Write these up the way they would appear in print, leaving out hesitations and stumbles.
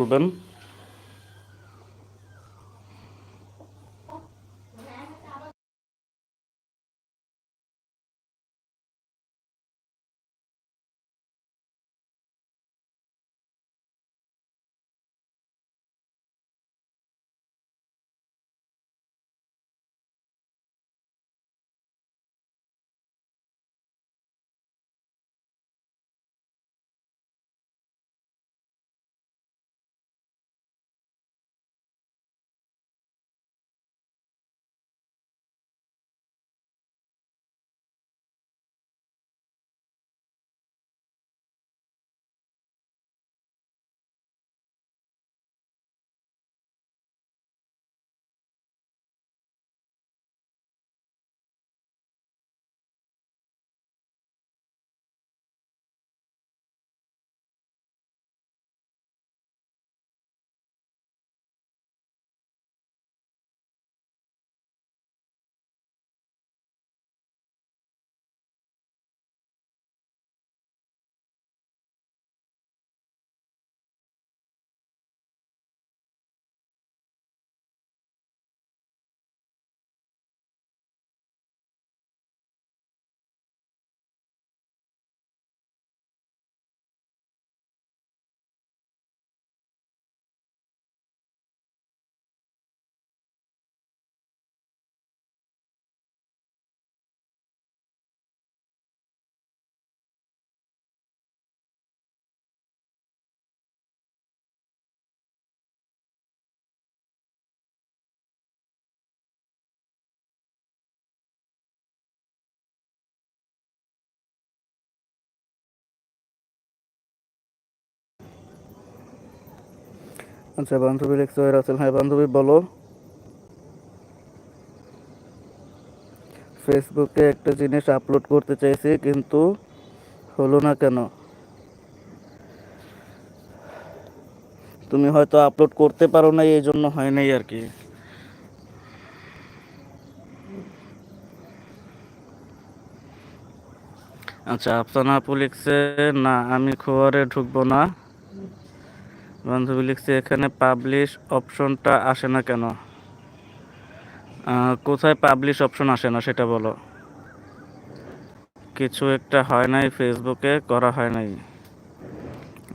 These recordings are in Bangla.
বলবেন। আচ্ছা, বান্ধবী লিখছে রাসেল। হ্যাঁ বান্ধবী, বলো। ফেসবুকে একটা জিনিস আপলোড করতে চাইছি, কিন্তু হলো না কেন? তুমি হয়তো আপলোড করতে পারো না, এই জন্য হয় নাই আর কি। আচ্ছা, আফসানা আপু লিখছে না, আমি খোয়ারে ঢুকবো না। বান্ধবী লিখছে এখানে পাবলিশ অপশনটা আসে না কেন? কোথায় পাবলিশ অপশন আসে না সেটা বলো। কিছু একটা হয় নাই, ফেসবুকে করা হয় নাই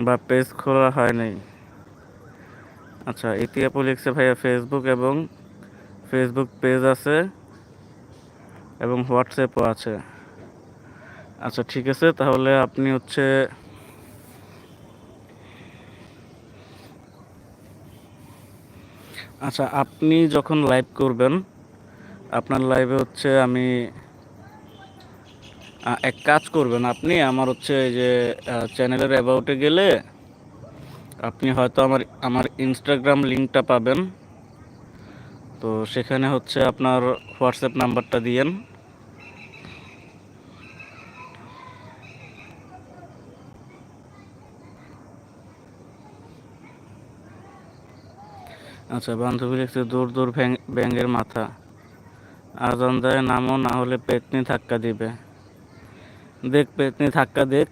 বা পেজ খোলা হয় নাই। আচ্ছা, ইতিহাপু লিখছে ভাইয়া ফেসবুক এবং ফেসবুক পেজ আছে এবং হোয়াটসঅ্যাপও আছে। আচ্ছা ঠিক আছে, তাহলে আপনি আচ্ছা, আপনি যখন লাইভ করবেন, আপনার লাইভে আমি এক কাজ করবেন, আপনি আমার এই যে চ্যানেলের অ্যাবাউটে গেলে আপনি হয়তো আমার আমার ইনস্টাগ্রাম লিঙ্কটা পাবেন। তো সেখানে আপনার হোয়াটসঅ্যাপ নাম্বারটা দিয়েন। আচ্ছা, বান্ধবী লিখছে দূর দূর ব্যাঙের মাথা, আজান দেয় নামো, না হলে পেতনি ধাক্কা দিবে। দেখ পেতনি ধাক্কা দেখ।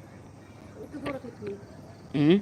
হুম।